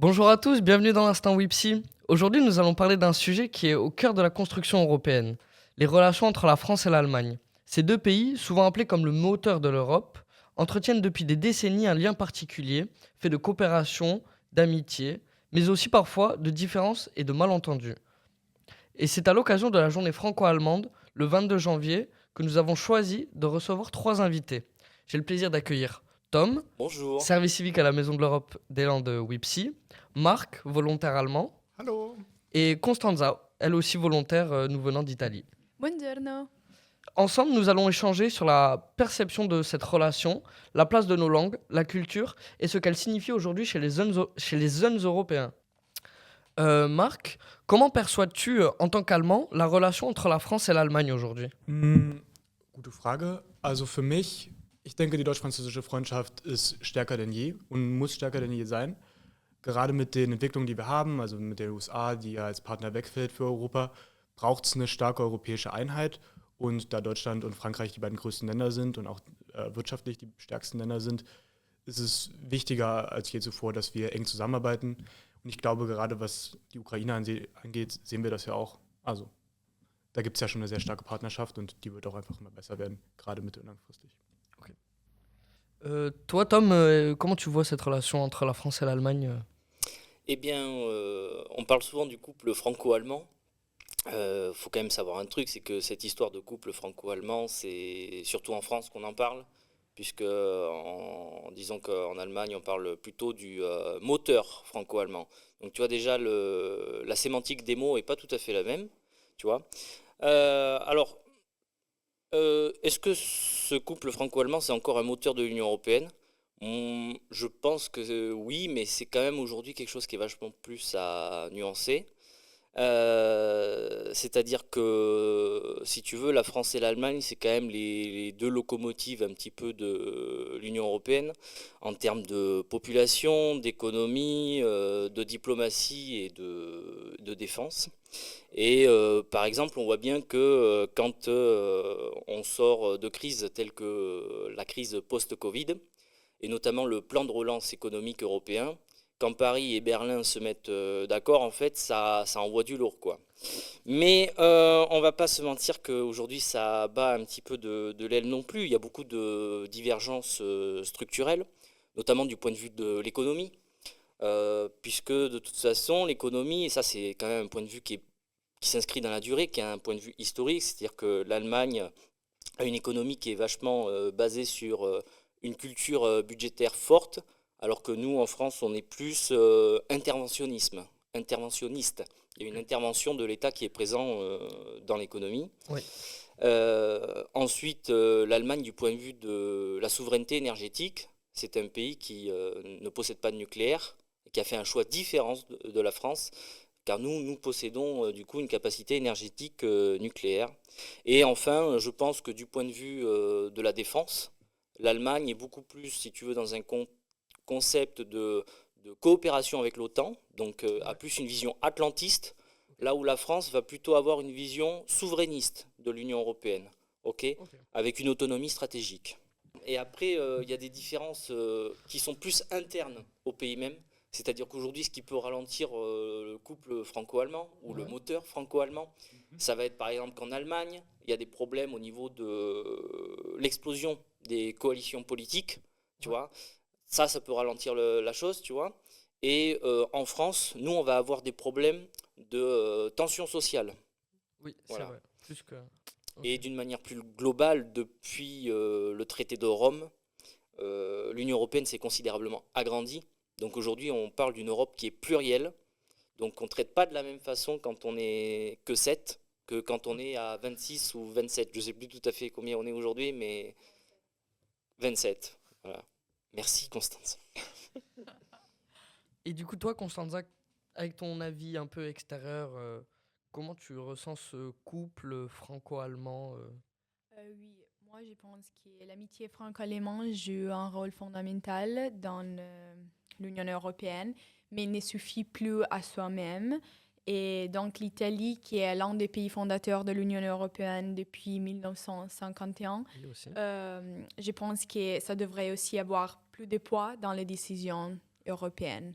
Bonjour à tous, bienvenue dans l'Instant Wipsy. Aujourd'hui, nous allons parler d'un sujet qui est au cœur de la construction européenne, les relations entre la France et l'Allemagne. Ces deux pays, souvent appelés comme le moteur de l'Europe, entretiennent depuis des décennies un lien particulier, fait de coopération, d'amitié, mais aussi parfois de différences et de malentendus. Et c'est à l'occasion de la journée franco-allemande, le 22 janvier, que nous avons choisi de recevoir trois invités. J'ai le plaisir d'accueillir Tom, Bonjour. service civique à la Maison de l'Europe des Landes Wipsy, Marc, volontaire allemand, Hallo. et Constanza, elle aussi volontaire nous venant d'Italie. Buongiorno. Ensemble, nous allons échanger sur la perception de cette relation, la place de nos langues, la culture et ce qu'elle signifie aujourd'hui chez les jeunes Européens. Marc, comment perçois-tu, en tant qu'Allemand, la relation entre la France et l'Allemagne aujourd'hui? Gute Frage. Also für mich, ich denke, die deutsch-französische Freundschaft ist stärker denn je und muss stärker denn je sein. Gerade mit den Entwicklungen, die wir haben, also mit der USA, die ja als Partner wegfällt für Europa, braucht es eine starke europäische Einheit. Und da Deutschland und Frankreich die beiden größten Länder sind und auch wirtschaftlich die stärksten Länder sind, ist es wichtiger als je zuvor, dass wir eng zusammenarbeiten. Und ich glaube, gerade was die Ukraine angeht, sehen wir das ja auch. Also da gibt es ja schon eine sehr starke Partnerschaft und die wird auch einfach immer besser werden, gerade mittel- und langfristig. Toi, Tom, comment tu vois cette relation entre la France et l'Allemagne? Eh bien, on parle souvent du couple franco-allemand. Faut quand même savoir un truc, c'est que cette histoire de couple franco-allemand, c'est surtout en France qu'on en parle, puisque disons qu'en Allemagne, on parle plutôt du moteur franco-allemand. Donc tu vois déjà, la sémantique des mots est pas tout à fait la même, tu vois. Alors, est-ce que ce couple franco-allemand, c'est encore un moteur de l'Union européenne? Je pense que oui, mais c'est quand même aujourd'hui quelque chose qui est vachement plus à nuancer. C'est-à-dire que, si tu veux, la France et l'Allemagne, c'est quand même les deux locomotives un petit peu de l'Union européenne en termes de population, d'économie, de diplomatie et de défense. Et par exemple, on voit bien que quand on sort de crises telles que la crise post-Covid, et notamment le plan de relance économique européen, quand Paris et Berlin se mettent d'accord, en fait, ça envoie du lourd, quoi. Mais on va pas se mentir qu'aujourd'hui, ça bat un petit peu de l'aile non plus. Il y a beaucoup de divergences structurelles, notamment du point de vue de l'économie, puisque de toute façon, l'économie, et ça c'est quand même un point de vue qui s'inscrit dans la durée, qui a un point de vue historique, c'est-à-dire que l'Allemagne a une économie qui est vachement basée sur une culture budgétaire forte, alors que nous, en France, on est plus interventionniste. Il y a une intervention de l'État qui est présent dans l'économie. Oui. Ensuite, l'Allemagne, du point de vue de la souveraineté énergétique, c'est un pays qui ne possède pas de nucléaire, et qui a fait un choix différent de la France, car nous possédons du coup une capacité énergétique nucléaire. Et enfin, je pense que du point de vue de la défense, l'Allemagne est beaucoup plus, si tu veux, dans un concept de coopération avec l'OTAN, donc a plus une vision atlantiste, là où la France va plutôt avoir une vision souverainiste de l'Union européenne, ok, avec une autonomie stratégique. Et après, il y a des différences qui sont plus internes au pays même. C'est-à-dire qu'aujourd'hui, ce qui peut ralentir le couple franco-allemand ou le moteur franco-allemand, ça va être par exemple qu'en Allemagne, il y a des problèmes au niveau de l'explosion des coalitions politiques, tu vois. Ça peut ralentir la chose, tu vois. Et en France, nous, on va avoir des problèmes de tension sociale. Oui, c'est Voilà. vrai. Plus que... Et d'une manière plus globale, depuis le traité de Rome, l'Union européenne s'est considérablement agrandie. Donc aujourd'hui, on parle d'une Europe qui est plurielle. Donc on ne traite pas de la même façon quand on est que 7 que quand on est à 26 ou 27. Je ne sais plus tout à fait combien on est aujourd'hui, mais 27. Voilà. Merci Constance. Et du coup, toi, Constanza, avec ton avis un peu extérieur, comment tu ressens ce couple franco-allemand Oui, moi je pense que l'amitié franco-allemande joue un rôle fondamental dans l'Union européenne, mais il ne suffit plus à soi-même. Et donc l'Italie, qui est l'un des pays fondateurs de l'Union européenne depuis 1951, Oui, aussi. je pense que ça devrait aussi avoir plus de poids dans les décisions européennes.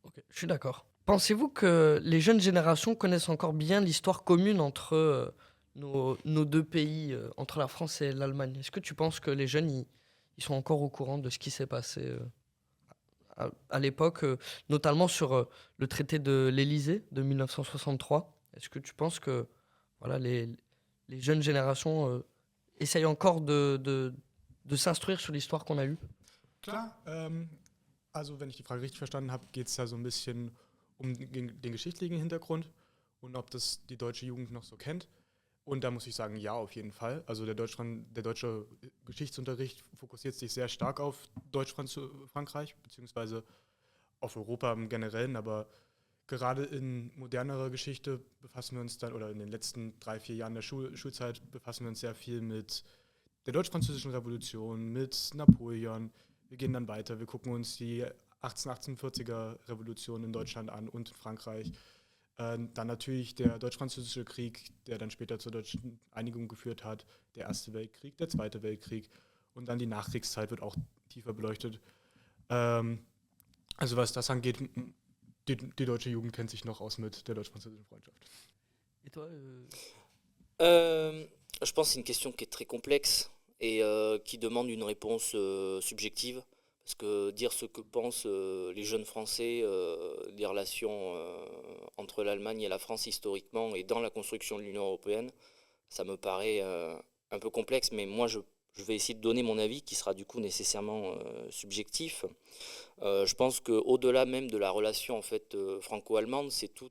Ok. Ok, je suis d'accord. Pensez-vous que les jeunes générations connaissent encore bien l'histoire commune entre nos deux pays, entre la France et l'Allemagne? Est-ce que tu penses que les jeunes, ils sont encore au courant de ce qui s'est passé à l'époque, notamment sur le traité de l'Élysée de 1963? Est-ce que tu penses que voilà, les jeunes générations essayent encore de s'instruire sur l'histoire qu'on a eue? Klar, also wenn ich die Frage richtig verstanden habe, geht es da so ein bisschen um den geschichtlichen Hintergrund und ob das die deutsche Jugend noch so kennt. Und da muss ich sagen, ja, auf jeden Fall. Also der deutsche Geschichtsunterricht fokussiert sich sehr stark auf Frankreich, beziehungsweise auf Europa im Generellen, aber gerade in modernerer Geschichte befassen wir uns dann, oder in den letzten 3, 4 Jahren der Schulzeit befassen wir uns sehr viel mit der Deutsch-Französischen Revolution, mit Napoleon. Wir gehen dann weiter, wir gucken uns die 1840er Revolution in Deutschland an und in Frankreich. Dann natürlich der Deutsch-Französische Krieg, der dann später zur deutschen Einigung geführt hat, der Erste Weltkrieg, der Zweite Weltkrieg und dann die Nachkriegszeit wird auch tiefer beleuchtet. Also was das angeht, die deutsche Jugend kennt sich noch aus mit der deutsch-französischen Freundschaft. Et toi Je pense que c'est une question qui est très complexe et qui demande une réponse subjective. Parce que dire ce que pensent les jeunes Français des relations entre l'Allemagne et la France historiquement et dans la construction de l'Union européenne, ça me paraît un peu complexe, mais moi je vais essayer de donner mon avis qui sera du coup nécessairement subjectif. Je pense qu'au-delà même de la relation en fait, franco-allemande, c'est tout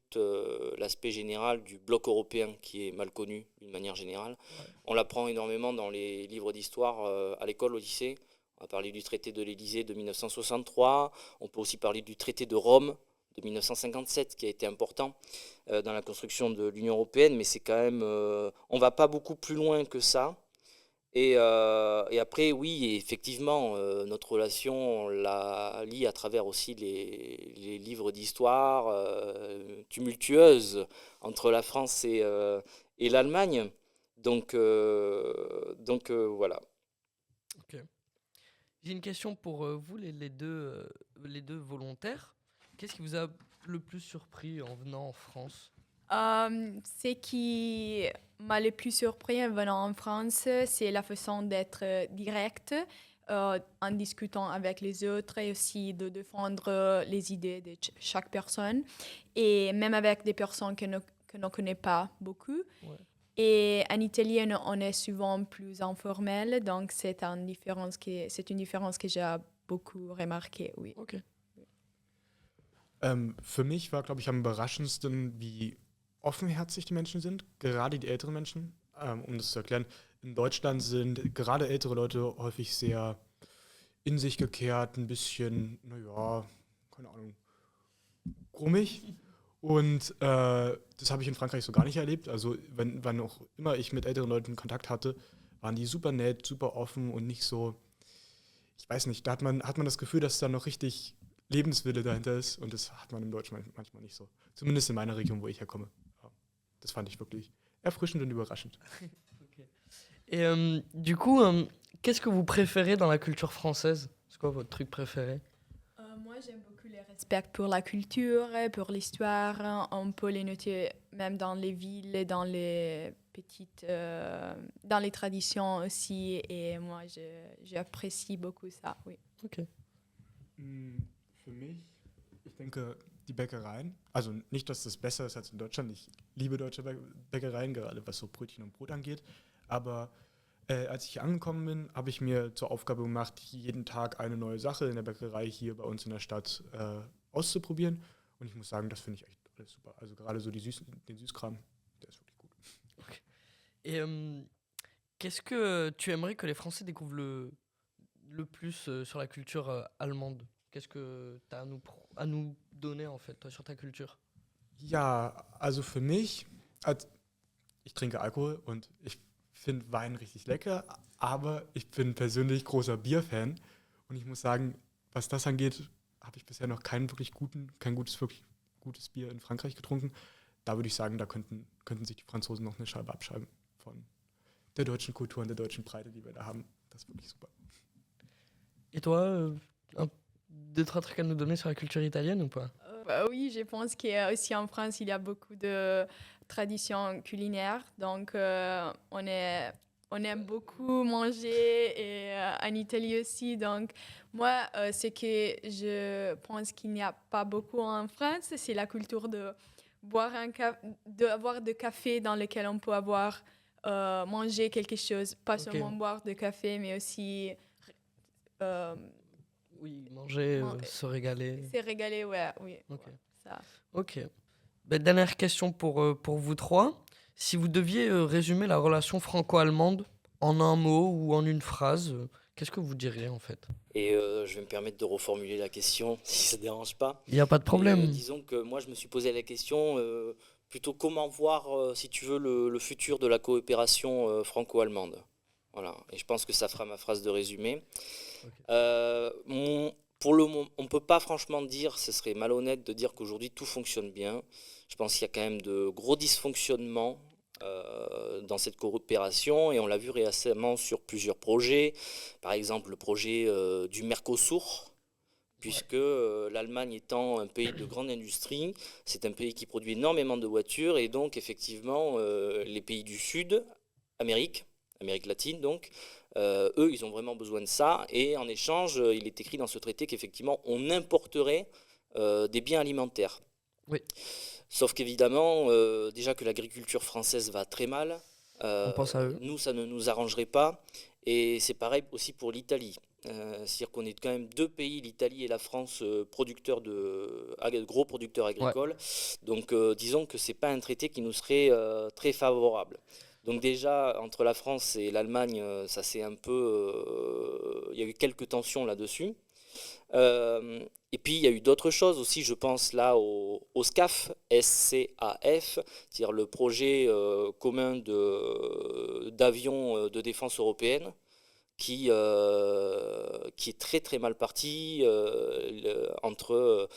l'aspect général du bloc européen qui est mal connu d'une manière générale. Ouais. On l'apprend énormément dans les livres d'histoire à l'école, au lycée. On va parler du traité de l'Élysée de 1963. On peut aussi parler du traité de Rome de 1957 qui a été important dans la construction de l'Union européenne, mais c'est quand même... on ne va pas beaucoup plus loin que ça. Et après, oui, effectivement, notre relation, on la lie à travers aussi les livres d'histoire tumultueuses entre la France et l'Allemagne. Donc voilà. Ok. J'ai une question pour vous, les deux volontaires. Qu'est-ce qui vous a le plus surpris en venant en France? Ce qui m'a le plus surpris en venant en France, c'est la façon d'être direct en discutant avec les autres et aussi de défendre les idées de chaque personne. Et même avec des personnes que l'on ne connaît pas beaucoup. Ouais. Et en Italie, on est souvent plus informel, donc c'est une différence que j'ai beaucoup remarquée, oui. Ok. Für mich war, glaube ich, am überraschendsten, wie offenherzig die Menschen sind, gerade die älteren Menschen. Um das zu erklären, in Deutschland sind gerade ältere Leute häufig sehr in sich gekehrt, ein bisschen, naja, keine Ahnung, grummig. Und das habe ich in Frankreich so gar nicht erlebt. Also wann auch immer ich mit älteren Leuten Kontakt hatte, waren die super nett, super offen und nicht so, ich weiß nicht, da hat man das Gefühl, dass da noch richtig Lebenswille dahinter ist und das hat man im Deutschen manchmal nicht so. Zumindest in meiner Region, wo ich herkomme. Ja, das fand ich wirklich erfrischend und überraschend. Ok. Et du coup, qu'est-ce que vous préférez dans la culture française? C'est quoi votre truc préféré? Moi, j'aime beaucoup le respect pour la culture, pour l'histoire. On peut les noter même dans les villes, dans les petites, dans les traditions aussi. Et moi, j'apprécie beaucoup ça, oui. Ok. Für mich, ich denke, die Bäckereien, also nicht, dass das besser ist als in Deutschland. Ich liebe deutsche Bäckereien, gerade was so Brötchen und Brot angeht. Aber als ich hier angekommen bin, habe ich mir zur Aufgabe gemacht, jeden Tag eine neue Sache in der Bäckerei hier bei uns in der Stadt auszuprobieren. Und ich muss sagen, das finde ich echt alles super. Also gerade so den Süßkram, der ist wirklich gut. Ok. Et qu'est-ce que tu aimerais que les Français découvrent le plus sur la culture allemande? Qu'est-ce que tu as à nous donner, en fait, toi, sur ta culture? Ja, also für mich, ich trinke Alkohol und ich finde Wein richtig lecker, aber ich bin persönlich großer Bierfan und ich muss sagen, was das angeht, habe ich bisher noch kein wirklich gutes Bier in Frankreich getrunken. Da würde ich sagen, da könnten sich die Franzosen noch eine Scheibe abschreiben von der deutschen Kultur und der deutschen Breite, die wir da haben. Das ist wirklich super. Et toi, deux, trois trucs à nous donner sur la culture italienne ou pas? Oui, je pense qu'aussi en France, il y a beaucoup de traditions culinaires. Donc, on aime beaucoup manger et en Italie aussi. Donc, moi, ce que je pense qu'il n'y a pas beaucoup en France, c'est la culture de d'avoir de café dans lequel on peut avoir manger quelque chose. Pas Ok. seulement boire de café, mais aussi euh, Oui, manger, man- se régaler. se régaler, ouais, oui. Ok. Ouais, ça. Ok. Ben, dernière question pour vous trois. Si vous deviez résumer la relation franco-allemande en un mot ou en une phrase, qu'est-ce que vous diriez en fait? Et je vais me permettre de reformuler la question, si ça ne dérange pas. Il n'y a pas de Mais problème. disons que moi, je me suis posé la question plutôt comment voir, si tu veux, le futur de la coopération franco-allemande. Voilà, et je pense que ça fera ma phrase de résumé. Ok. Pour le moment, on ne peut pas franchement dire, ce serait malhonnête de dire qu'aujourd'hui tout fonctionne bien. Je pense qu'il y a quand même de gros dysfonctionnements dans cette coopération et on l'a vu récemment sur plusieurs projets. Par exemple, le projet du Mercosur, Ouais. puisque l'Allemagne étant un pays de grande industrie, c'est un pays qui produit énormément de voitures et donc effectivement les pays du Sud, Amérique latine donc, eux ils ont vraiment besoin de ça et en échange il est écrit dans ce traité qu'effectivement on importerait des biens alimentaires. Oui, Sauf qu'évidemment, déjà que l'agriculture française va très mal, on pense à eux. nous, ça ne nous arrangerait pas. Et c'est pareil aussi pour l'Italie. C'est-à-dire qu'on est quand même deux pays, l'Italie et la France, gros producteurs Ouais. agricoles. Donc disons que ce n'est pas un traité qui nous serait très favorable. Donc déjà, entre la France et l'Allemagne, ça c'est un peu... il y a eu quelques tensions là-dessus. Euh, et puis il y a eu d'autres choses aussi, je pense là au SCAF, SCAF, c'est-à-dire le projet commun d'avions de défense européenne qui est très très mal parti entre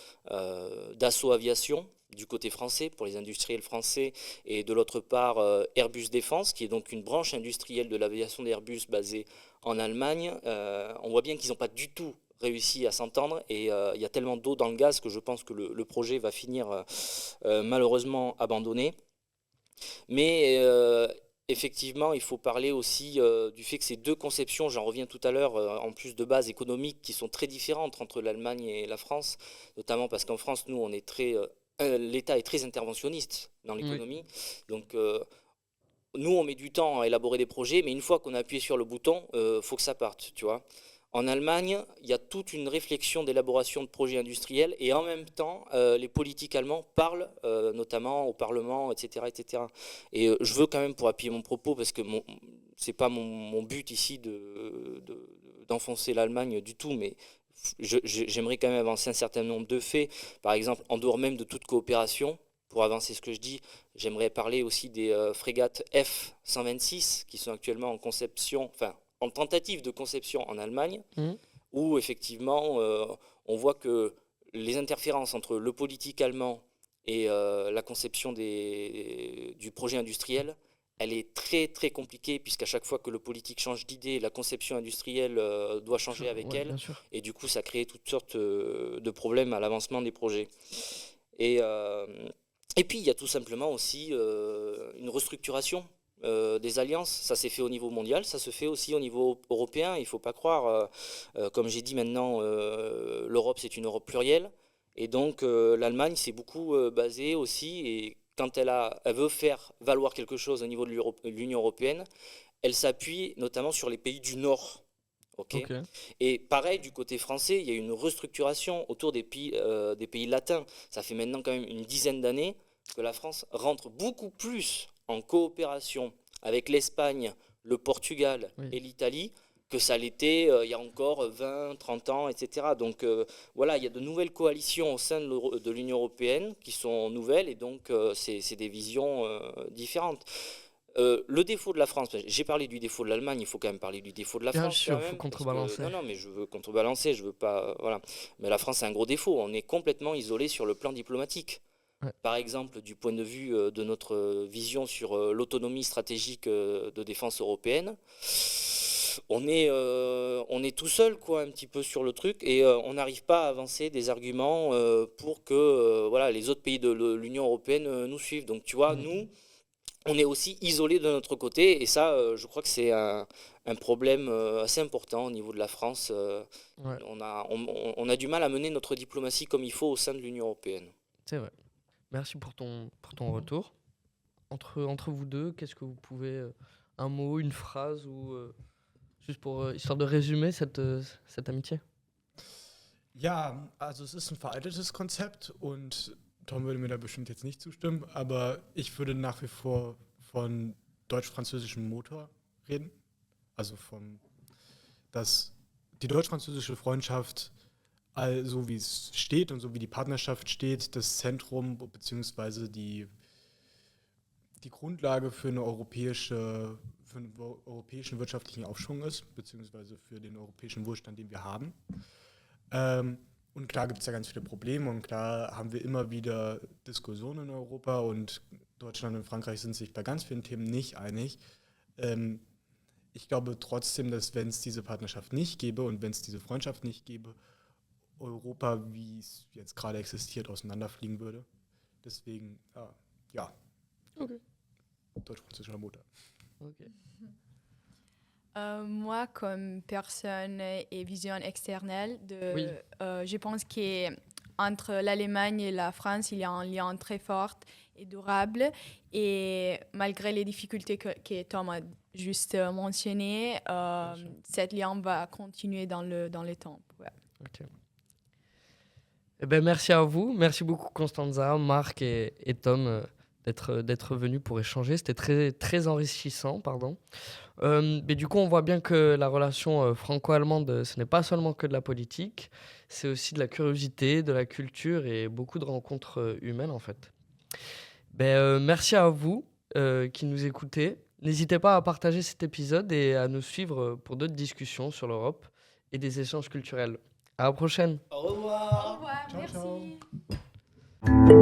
Dassault Aviation du côté français pour les industriels français et de l'autre part Airbus Défense qui est donc une branche industrielle de l'aviation d'Airbus basée en Allemagne. On voit bien qu'ils n'ont pas du tout réussi à s'entendre et il y a tellement d'eau dans le gaz que je pense que le projet va finir malheureusement abandonné. Mais effectivement, il faut parler aussi du fait que ces deux conceptions, j'en reviens tout à l'heure, en plus de bases économiques qui sont très différentes entre l'Allemagne et la France, notamment parce qu'en France, nous, on est l'État est très interventionniste dans Oui. l'économie. Donc, nous, on met du temps à élaborer des projets, mais une fois qu'on a appuyé sur le bouton, faut que ça parte, tu vois. En Allemagne, il y a toute une réflexion d'élaboration de projets industriels et en même temps, les politiques allemands parlent, notamment au Parlement, etc. etc. Et je veux quand même, pour appuyer mon propos, parce que c'est pas mon but ici d'enfoncer l'Allemagne du tout, mais j'aimerais quand même avancer un certain nombre de faits. Par exemple, en dehors même de toute coopération, pour avancer ce que je dis, j'aimerais parler aussi des frégates F-126 qui sont actuellement en conception, enfin en tentative de conception en Allemagne, Mhm. où effectivement on voit que les interférences entre le politique allemand et la conception du projet industriel, elle est très très compliquée puisqu'à chaque fois que le politique change d'idée, la conception industrielle doit changer avec Ouais, elle bien sûr. et du coup ça crée toutes sortes de problèmes à l'avancement des projets. Et, euh, et puis il y a tout simplement aussi une restructuration des alliances. Ça s'est fait au niveau mondial, ça se fait aussi au niveau européen. Il ne faut pas croire, comme j'ai dit maintenant, l'Europe c'est une Europe plurielle. Et donc l'Allemagne s'est beaucoup basée aussi, et quand elle veut faire valoir quelque chose au niveau de l'Union européenne, elle s'appuie notamment sur les pays du Nord. Ok. Ok. Et pareil, du côté français, il y a une restructuration autour des pays latins. Ça fait maintenant quand même une dizaine d'années que la France rentre beaucoup plus en coopération avec l'Espagne, le Portugal Oui. et l'Italie que ça l'était il y a encore 20, 30 ans, etc. Donc voilà, il y a de nouvelles coalitions au sein de l'Union européenne qui sont nouvelles et donc c'est des visions différentes. Le défaut de la France, j'ai parlé du défaut de l'Allemagne, il faut quand même parler du défaut de la Bien France quand sûr, faut même, parce que contrebalancer. non, mais je veux contrebalancer, je veux pas, voilà. Mais la France a un gros défaut, on est complètement isolé sur le plan diplomatique. Ouais. Par exemple, du point de vue de notre vision sur l'autonomie stratégique de défense européenne, on est tout seul quoi un petit peu sur le truc et on n'arrive pas à avancer des arguments pour que voilà les autres pays de l'Union européenne nous suivent. Donc tu vois, nous on est aussi isolés de notre côté et ça je crois que c'est un problème assez important au niveau de la France. Ouais, On a du mal à mener notre diplomatie comme il faut au sein de l'Union européenne. c'est vrai. Merci pour ton retour. Entre vous deux, qu'est-ce que vous pouvez, un mot, une phrase ou juste pour histoire de résumer cette amitié? Ja, also es ist ein veraltetes Konzept und Tom würde mir da bestimmt jetzt nicht zustimmen, aber ich würde nach wie vor von deutsch-französischem Motor reden. Also dass die deutsch-französische Freundschaft, so wie es steht und so wie die Partnerschaft steht, das Zentrum bzw. die Grundlage für einen europäischen wirtschaftlichen Aufschwung ist, beziehungsweise für den europäischen Wohlstand, den wir haben. Und klar gibt es da ganz viele Probleme und klar haben wir immer wieder Diskussionen in Europa und Deutschland und Frankreich sind sich bei ganz vielen Themen nicht einig. Ich glaube trotzdem, dass wenn es diese Partnerschaft nicht gäbe und wenn es diese Freundschaft nicht gäbe, Europa, wie es jetzt gerade existiert, auseinanderfliegen würde. Deswegen, ja, Okay. deutsch-französischer Motor. Ok. Moi, comme personne et vision externe, Oui. je pense qu'entre l'Allemagne et la France, il y a un lien très fort et durable. Et malgré les difficultés que Tom a juste mentionnées, cet lien va continuer dans le temps. Ouais. Ok. Eh ben, merci à vous. Merci beaucoup, Constanza, Marc et Tom, d'être venus pour échanger. C'était très, très enrichissant, pardon. Mais du coup, on voit bien que la relation franco-allemande, ce n'est pas seulement que de la politique, c'est aussi de la curiosité, de la culture et beaucoup de rencontres humaines, en fait. Merci à vous qui nous écoutez. N'hésitez pas à partager cet épisode et à nous suivre pour d'autres discussions sur l'Europe et des échanges culturels. À la prochaine! Au revoir. Au revoir, Ciao, merci. ciao.